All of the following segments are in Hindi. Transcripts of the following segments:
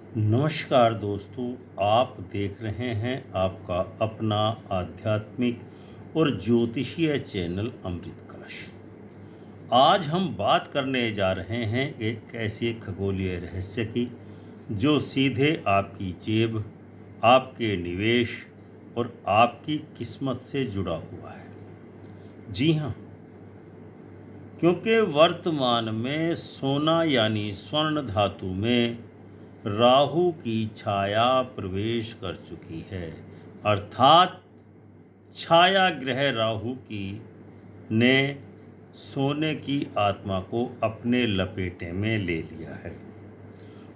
नमस्कार दोस्तों, आप देख रहे हैं आपका अपना आध्यात्मिक और ज्योतिषीय चैनल अमृत कलश। आज हम बात करने जा रहे हैं एक ऐसे खगोलीय रहस्य की जो सीधे आपकी जेब, आपके निवेश और आपकी किस्मत से जुड़ा हुआ है। जी हाँ, क्योंकि वर्तमान में सोना यानी स्वर्ण धातु में राहु की छाया प्रवेश कर चुकी है। अर्थात छाया ग्रह राहु की ने सोने की आत्मा को अपने लपेटे में ले लिया है।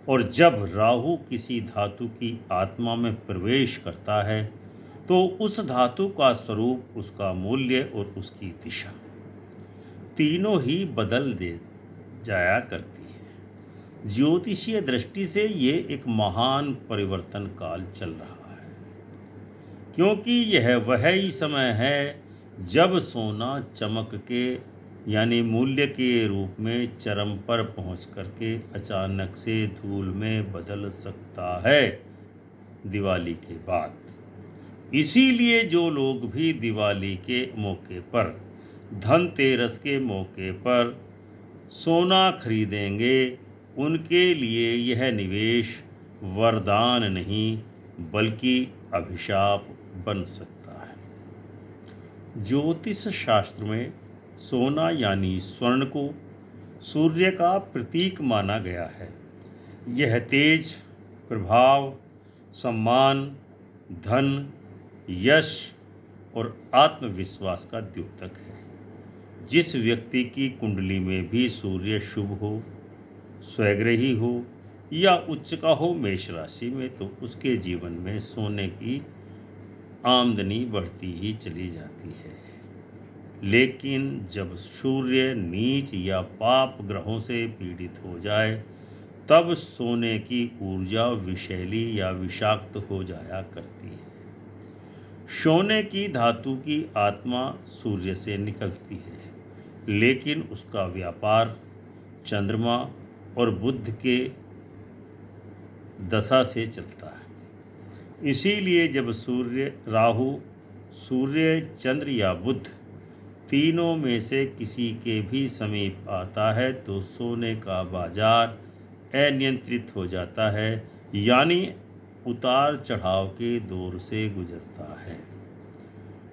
और जब राहु किसी धातु की आत्मा में प्रवेश करता है तो उस धातु का स्वरूप, उसका मूल्य और उसकी दिशा तीनों ही बदल दे जाया करती है। ज्योतिषीय दृष्टि से ये एक महान परिवर्तन काल चल रहा है, क्योंकि यह वह ही समय है जब सोना चमक के यानी मूल्य के रूप में चरम पर पहुंच करके अचानक से धूल में बदल सकता है दिवाली के बाद। इसीलिए जो लोग भी दिवाली के मौके पर, धनतेरस के मौके पर सोना खरीदेंगे, उनके लिए यह निवेश वरदान नहीं बल्कि अभिशाप बन सकता है। ज्योतिष शास्त्र में सोना यानी स्वर्ण को सूर्य का प्रतीक माना गया है। यह तेज, प्रभाव, सम्मान, धन, यश और आत्मविश्वास का द्योतक है। जिस व्यक्ति की कुंडली में भी सूर्य शुभ हो, स्वग्रही हो या उच्च का हो मेष राशि में, तो उसके जीवन में सोने की आमदनी बढ़ती ही चली जाती है। लेकिन जब सूर्य नीच या पाप ग्रहों से पीड़ित हो जाए, तब सोने की ऊर्जा विषैली या विषाक्त हो जाया करती है। सोने की धातु की आत्मा सूर्य से निकलती है, लेकिन उसका व्यापार चंद्रमा और बुध के दशा से चलता है। इसीलिए जब सूर्य, चंद्र या बुध तीनों में से किसी के भी समीप आता है तो सोने का बाजार अनियंत्रित हो जाता है, यानी उतार चढ़ाव के दौर से गुजरता है।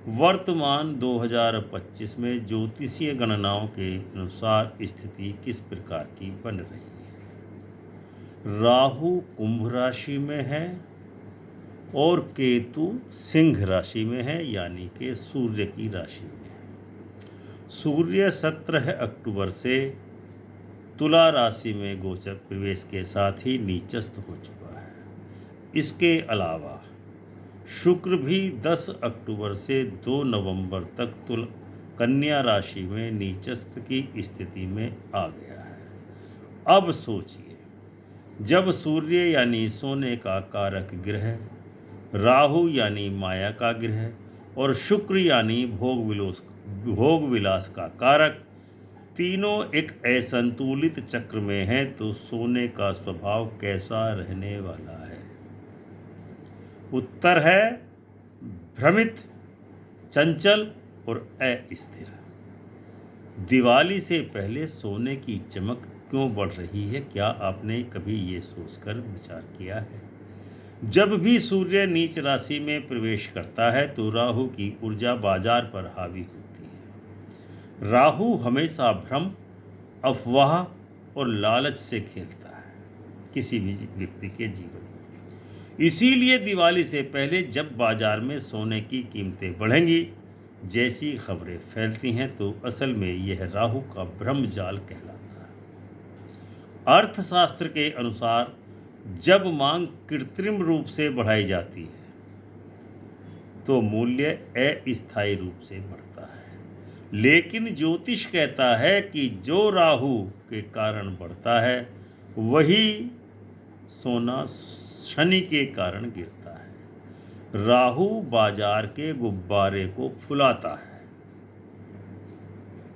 वर्तमान 2025 में ज्योतिषीय गणनाओं के अनुसार स्थिति किस प्रकार की बन रही है। राहु कुंभ राशि में है और केतु सिंह राशि में है, यानी कि सूर्य की राशि में है। सूर्य 17 अक्टूबर से तुला राशि में गोचर प्रवेश के साथ ही नीचस्थ हो चुका है। इसके अलावा शुक्र भी 10 अक्टूबर से 2 नवंबर तक कन्या राशि में नीचस्थ की स्थिति में आ गया है। अब सोचिए, जब सूर्य यानी सोने का कारक ग्रह, राहु यानी माया का ग्रह और शुक्र यानी भोग विलास का कारक तीनों एक असंतुलित चक्र में हैं, तो सोने का स्वभाव कैसा रहने वाला है। उत्तर है भ्रमित, चंचल और अस्थिर। दिवाली से पहले सोने की चमक क्यों बढ़ रही है? क्या आपने कभी ये सोचकर विचार किया है? जब भी सूर्य नीच राशि में प्रवेश करता है तो राहु की ऊर्जा बाजार पर हावी होती है। राहु हमेशा भ्रम, अफवाह और लालच से खेलता है किसी भी व्यक्ति के जीवन में। इसीलिए दिवाली से पहले जब बाजार में सोने की कीमतें बढ़ेंगी, जैसी खबरें फैलती हैं, तो असल में यह राहु का भ्रम जाल कहलाता है। अर्थशास्त्र के अनुसार जब मांग कृत्रिम रूप से बढ़ाई जाती है तो मूल्य अस्थायी रूप से बढ़ता है। लेकिन ज्योतिष कहता है कि जो राहु के कारण बढ़ता है वही सोना शनि के कारण गिरता है। राहु बाजार के गुब्बारे को फुलाता है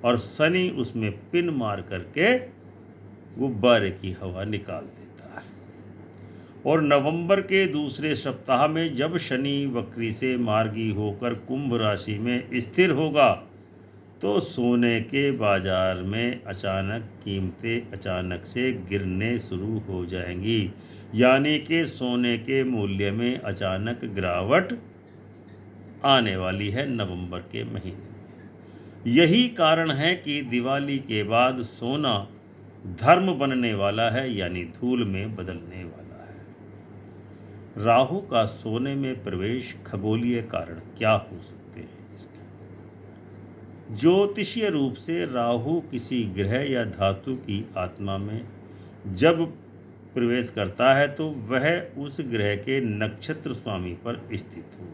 और शनि उसमें पिन मार करके गुब्बारे की हवा निकाल देता है। और नवंबर के दूसरे सप्ताह में जब शनि वक्री से मार्गी होकर कुंभ राशि में स्थिर होगा तो सोने के बाजार में अचानक कीमतें अचानक से गिरने शुरू हो जाएंगी, यानी कि सोने के मूल्य में अचानक गिरावट आने वाली है नवंबर के महीने। यही कारण है कि दिवाली के बाद सोना धर्म बनने वाला है, यानी धूल में बदलने वाला है। राहु का सोने में प्रवेश खगोलीय कारण क्या हो सकते हैं इसके? ज्योतिषीय रूप से राहु किसी ग्रह या धातु की आत्मा में जब प्रवेश करता है तो वह उस ग्रह के नक्षत्र स्वामी पर स्थित हो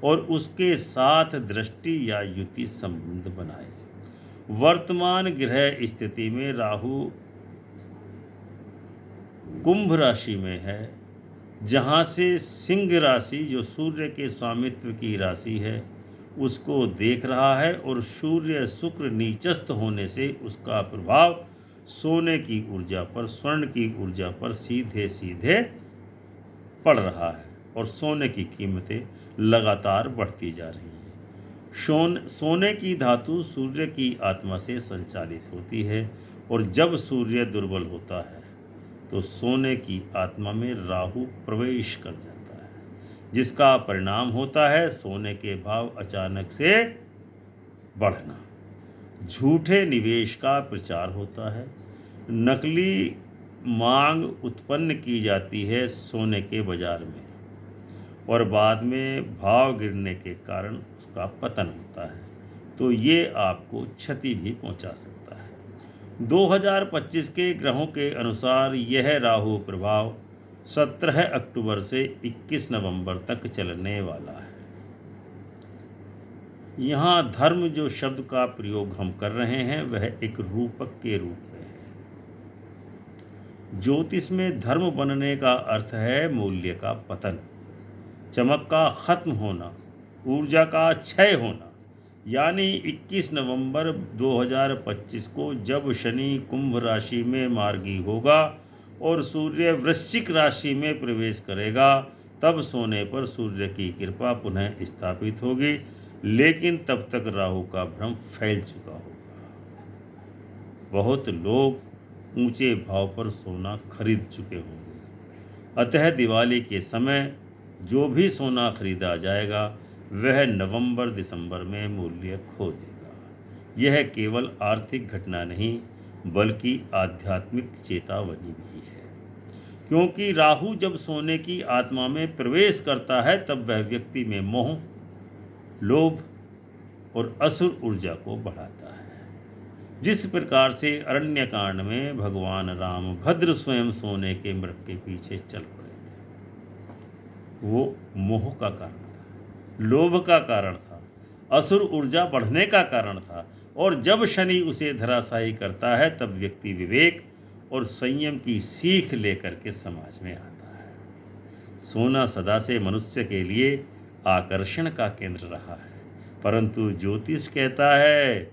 और उसके साथ दृष्टि या युति संबंध बनाए। वर्तमान ग्रह स्थिति में राहु कुंभ राशि में है, जहाँ से सिंह राशि जो सूर्य के स्वामित्व की राशि है उसको देख रहा है और सूर्य शुक्र नीचस्थ होने से उसका प्रभाव सोने की ऊर्जा पर, स्वर्ण की ऊर्जा पर सीधे सीधे पड़ रहा है और सोने की कीमतें लगातार बढ़ती जा रही हैं। सोने की धातु सूर्य की आत्मा से संचालित होती है और जब सूर्य दुर्बल होता है तो सोने की आत्मा में राहु प्रवेश कर जाता है, जिसका परिणाम होता है सोने के भाव अचानक से बढ़ना, झूठे निवेश का प्रचार होता है, नकली मांग उत्पन्न की जाती है सोने के बाजार में और बाद में भाव गिरने के कारण उसका पतन होता है, तो ये आपको क्षति भी पहुंचा सकता है। 2025 के ग्रहों के अनुसार यह राहु प्रभाव 17 अक्टूबर से 21 नवंबर तक चलने वाला है। यहाँ धर्म जो शब्द का प्रयोग हम कर रहे हैं वह एक रूपक के रूप में है। ज्योतिष में धर्म बनने का अर्थ है मूल्य का पतन, चमक का खत्म होना, ऊर्जा का क्षय होना। यानी 21 नवंबर 2025 को जब शनि कुंभ राशि में मार्गी होगा और सूर्य वृश्चिक राशि में प्रवेश करेगा तब सोने पर सूर्य की कृपा पुनः स्थापित होगी, लेकिन तब तक राहु का भ्रम फैल चुका होगा। बहुत लोग ऊंचे भाव पर सोना खरीद चुके होंगे। अतः दिवाली के समय जो भी सोना खरीदा जाएगा वह नवंबर दिसंबर में मूल्य खो देगा। यह केवल आर्थिक घटना नहीं बल्कि आध्यात्मिक चेतावनी भी है, क्योंकि राहु जब सोने की आत्मा में प्रवेश करता है तब वह व्यक्ति में मोह, लोभ और असुर ऊर्जा को बढ़ाता है। जिस प्रकार से अरण्यकांड में भगवान राम भद्र स्वयं सोने के मृग के पीछे चल पड़े थे, वो मोह का कारण था, लोभ का कारण था, असुर ऊर्जा बढ़ने का कारण था। और जब शनि उसे धराशायी करता है तब व्यक्ति विवेक और संयम की सीख लेकर के समाज में आता है। सोना सदा से मनुष्य के लिए आकर्षण का केंद्र रहा है, परंतु ज्योतिष कहता है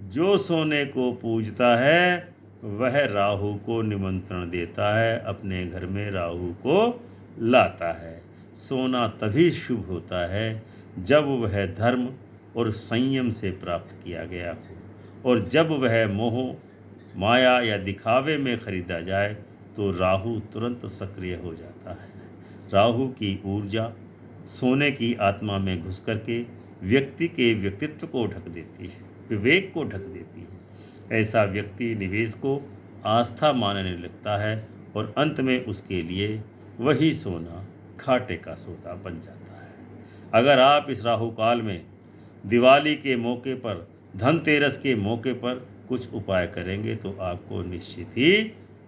जो सोने को पूजता है वह राहु को निमंत्रण देता है, अपने घर में राहु को लाता है। सोना तभी शुभ होता है जब वह धर्म और संयम से प्राप्त किया गया हो, और जब वह मोह, माया या दिखावे में खरीदा जाए तो राहु तुरंत सक्रिय हो जाता है। राहु की ऊर्जा सोने की आत्मा में घुस करके व्यक्ति के व्यक्तित्व को ढक देती है, विवेक को ढक देती है। ऐसा व्यक्ति निवेश को आस्था मानने लगता है और अंत में उसके लिए वही सोना घाटे का सौदा बन जाता है। अगर आप इस राहु काल में दिवाली के मौके पर, धनतेरस के मौके पर कुछ उपाय करेंगे तो आपको निश्चित ही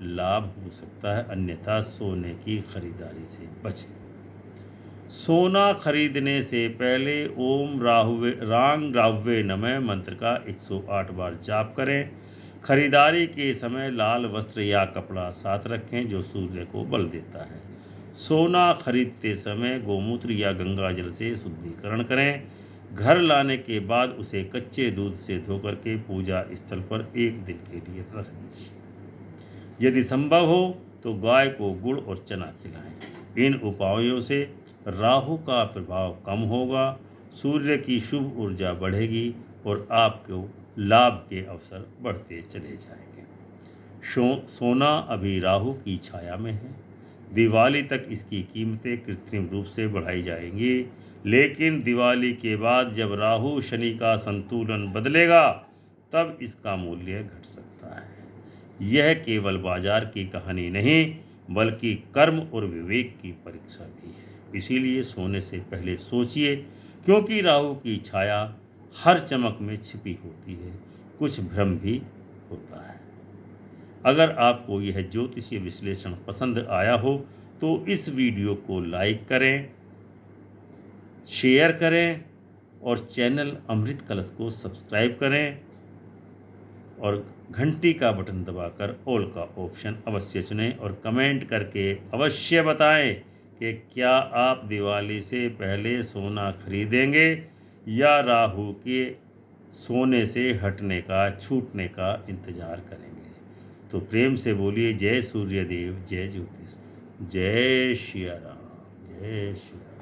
लाभ हो सकता है, अन्यथा सोने की खरीदारी से बचें। सोना खरीदने से पहले ओम रांग राहवे नमः मंत्र का 108 बार जाप करें। खरीदारी के समय लाल वस्त्र या कपड़ा साथ रखें जो सूर्य को बल देता है। सोना खरीदते समय गोमूत्र या गंगा जल से शुद्धिकरण करें। घर लाने के बाद उसे कच्चे दूध से धोकर के पूजा स्थल पर एक दिन के लिए रख दीजिए। यदि संभव हो तो गाय को गुड़ और चना खिलाएं। इन उपायों से राहु का प्रभाव कम होगा, सूर्य की शुभ ऊर्जा बढ़ेगी और आपको लाभ के अवसर बढ़ते चले जाएंगे। सोना अभी राहु की छाया में है। दिवाली तक इसकी कीमतें कृत्रिम रूप से बढ़ाई जाएंगी, लेकिन दिवाली के बाद जब राहु शनि का संतुलन बदलेगा तब इसका मूल्य घट सकता है। यह केवल बाजार की कहानी नहीं, बल्कि कर्म और विवेक की परीक्षा भी है। इसीलिए सोने से पहले सोचिए, क्योंकि राहु की छाया हर चमक में छिपी होती है, कुछ भ्रम भी होता है। अगर आपको यह ज्योतिषीय विश्लेषण पसंद आया हो तो इस वीडियो को लाइक करें, शेयर करें और चैनल अमृत कलश को सब्सक्राइब करें और घंटी का बटन दबाकर ऑल का ऑप्शन अवश्य चुनें और कमेंट करके अवश्य बताएं कि क्या आप दिवाली से पहले सोना खरीदेंगे या राहु के सोने से हटने का, छूटने का इंतज़ार करेंगे। तो प्रेम से बोलिए जय सूर्यदेव, जय ज्योतिष, जय श्री राम, जय श्री राम।